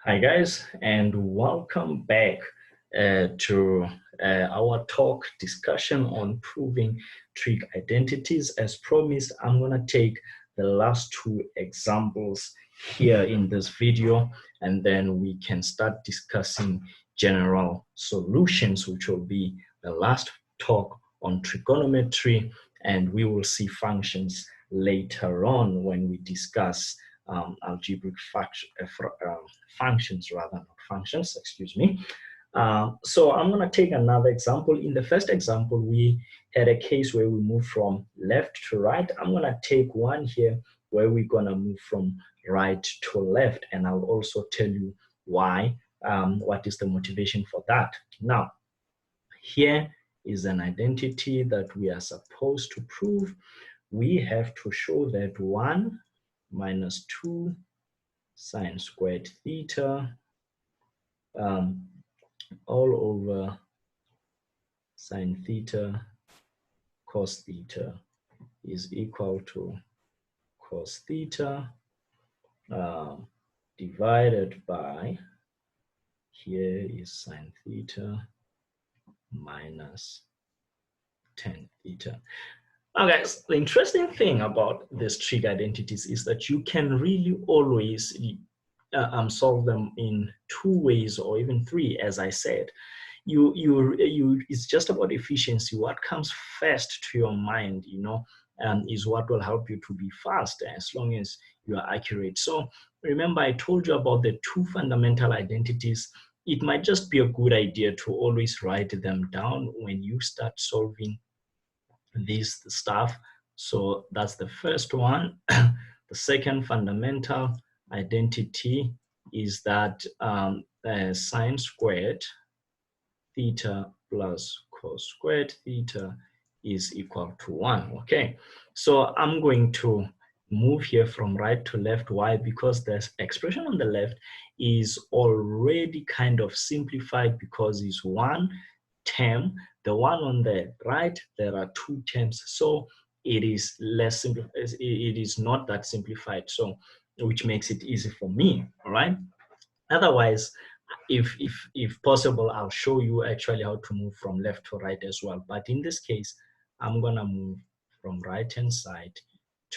Hi guys, and welcome back to our talk discussion on proving trig identities. As promised, I'm gonna take the last two examples here in this video, and then we can start discussing general solutions, which will be the last talk on trigonometry, and we will see functions later on when we discuss algebraic functions rather, not functions, excuse me. So I'm going to take another example. In the first example, we had a case where we moved from left to right. I'm going to take one here where we're going to move from right to left, and I'll also tell you why, what is the motivation for that. Now, here is an identity that we are supposed to prove. We have to show that 1 minus 2 sine squared theta all over sine theta cos theta is equal to cos theta divided by, here is sine theta minus tan theta. Now guys, the interesting thing about these trig identities is that you can really always solve them in two ways or even three, as I said. It's just about efficiency. What comes first to your mind, is what will help you to be fast as long as you are accurate. So remember, I told you about the two fundamental identities. It might just be a good idea to always write them down when you start solving this stuff. So that's the first one. The second fundamental identity is that sine squared theta plus cos squared theta is equal to 1. Okay, so I'm going to move here from right to left. Why? Because the expression on the left is already kind of simplified because it's one term. The one on the right, there are two terms, so it is less simple. It is not that simplified, so which makes it easy for me. All right. Otherwise, if possible, I'll show you actually how to move from left to right as well. But in this case, I'm gonna move from right hand side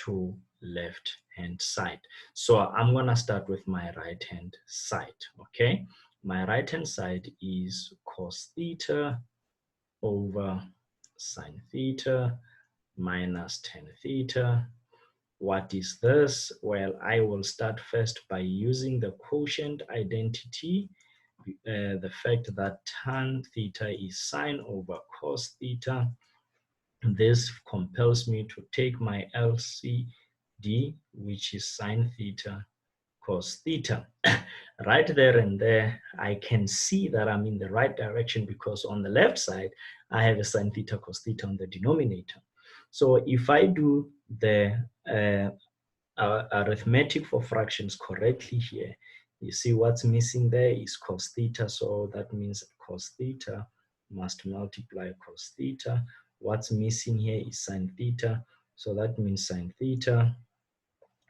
to left hand side. So I'm gonna start with my right hand side. Okay, my right hand side is cos theta over sine theta minus tan theta. What is this? Well, I will start first by using the quotient identity, the fact that tan theta is sine over cos theta. This compels me to take my LCD, which is sine theta cos theta. Right there and there, I can see that I'm in the right direction because on the left side, I have a sine theta cos theta on the denominator. So if I do the arithmetic for fractions correctly here, you see what's missing there is cos theta. So that means cos theta must multiply cos theta. What's missing here is sine theta. So that means sine theta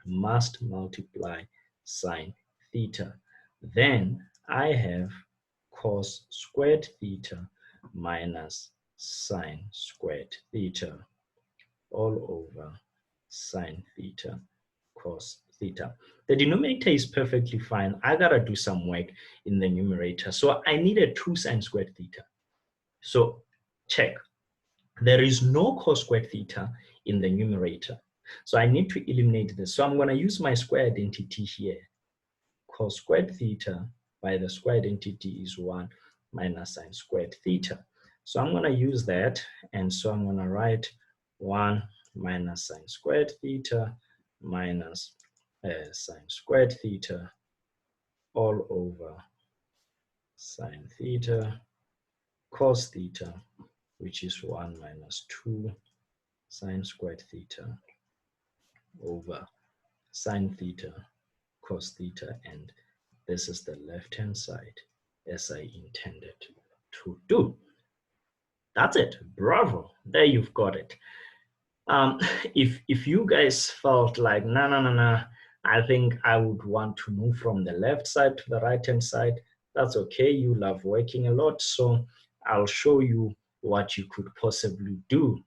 must multiply sine theta. Then I have cos squared theta minus sine squared theta all over sine theta cos theta. The denominator is perfectly fine. I gotta do some work in the numerator. So I needed 2 sine squared theta. So check. There is no cos squared theta in the numerator. So I need to eliminate this. So I'm going to use my square identity here. Cos squared theta by the square identity is 1 minus sine squared theta. So I'm going to use that. And so I'm going to write 1 minus sine squared theta minus sine squared theta all over sine theta cos theta, which is 1 minus 2 sine squared theta over sine theta cos theta, and this is the left hand side as I intended to do. That's it. Bravo. There you've got it. If you guys felt like, no, I think I would want to move from the left side to the right-hand side. That's okay. You love working a lot, so I'll show you what you could possibly do.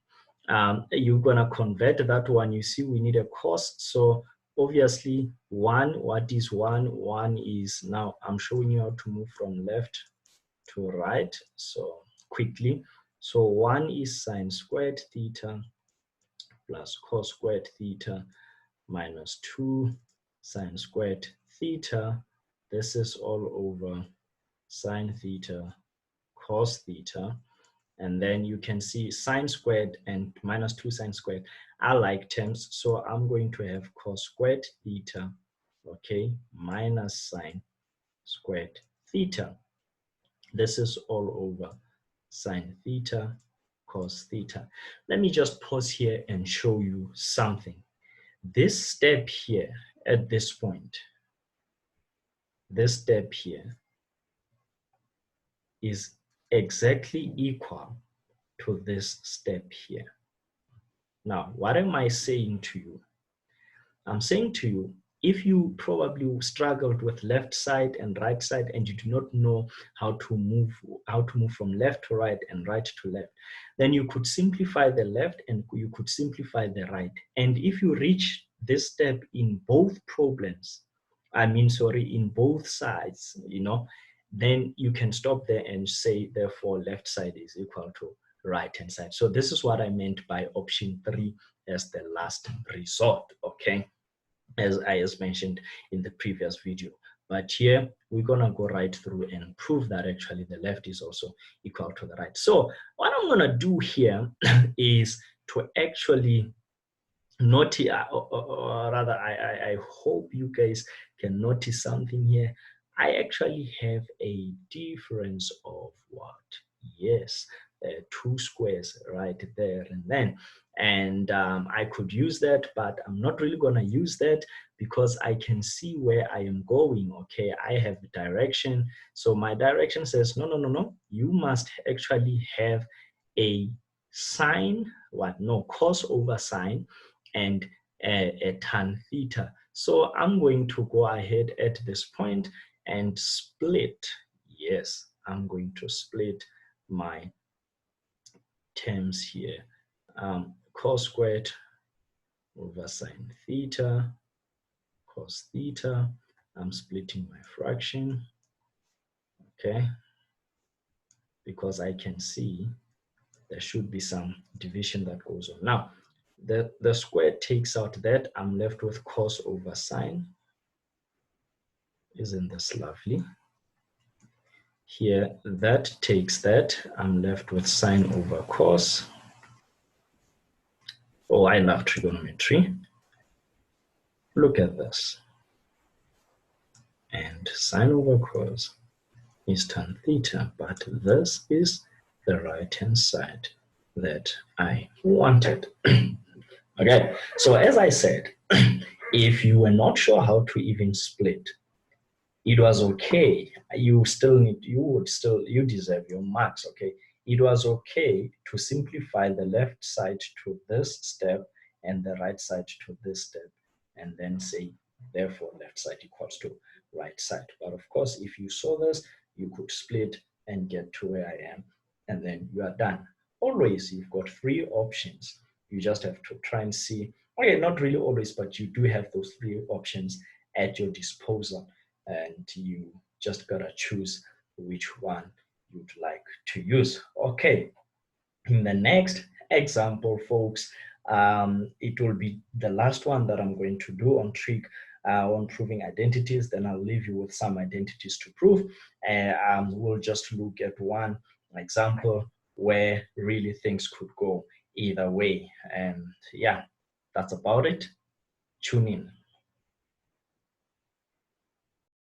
You're going to convert that one. You see, we need a cos. So obviously, 1, what is 1? 1 is, now I'm showing you how to move from left to right. So quickly. So 1 is sine squared theta plus cos squared theta minus 2 sine squared theta. This is all over sine theta cos theta. And then you can see sine squared and minus 2 sine squared are like terms. So I'm going to have cos squared theta, okay, minus sine squared theta. This is all over sine theta cos theta. Let me just pause here and show you something. This step here at this point, this step here is exactly equal to this step here. Now, what am I saying to you? I'm saying to you, if you probably struggled with left side and right side and you do not know how to move from left to right and right to left, then you could simplify the left and you could simplify the right. And if you reach this step in both problems, in both sides, then you can stop there and say, therefore, left side is equal to right hand side. So this is what I meant by option 3 as the last resort, okay? As I mentioned in the previous video. But here we're gonna go right through and prove that actually the left is also equal to the right. So what I'm gonna do here is to actually notice, or rather I hope you guys can notice something here. I actually have a difference of what? Yes, 2 squares right there and then. And I could use that, but I'm not really going to use that because I can see where I am going, okay? I have direction. So my direction says, no. You must actually have a sine, cos over sine and a tan theta. So I'm going to go ahead at this point and split. Yes, I'm going to split my terms here. Cos squared over sine theta, cos theta. I'm splitting my fraction, okay? Because I can see there should be some division that goes on. Now, the square takes out that. I'm left with cos over sine. Isn't this lovely? Here, that takes that. I'm left with sine over cos. Oh, I love trigonometry. Look at this. And sine over cos is tan theta, but this is the right-hand side that I wanted. Okay, so as I said, if you were not sure how to even split, it was okay. You deserve your marks, okay? It was okay to simplify the left side to this step and the right side to this step, and then say, therefore, left side equals to right side. But of course, if you saw this, you could split and get to where I am, and then you are done. Always, you've got 3 options. You just have to try and see, okay, not really always, but you do have those 3 options at your disposal, and you just gotta choose which one you'd like to use. Okay, in the next example, folks, it will be the last one that I'm going to do on proving identities. Then I'll leave you with some identities to prove. We'll just look at one example where really things could go either way. And yeah, that's about it. Tune in.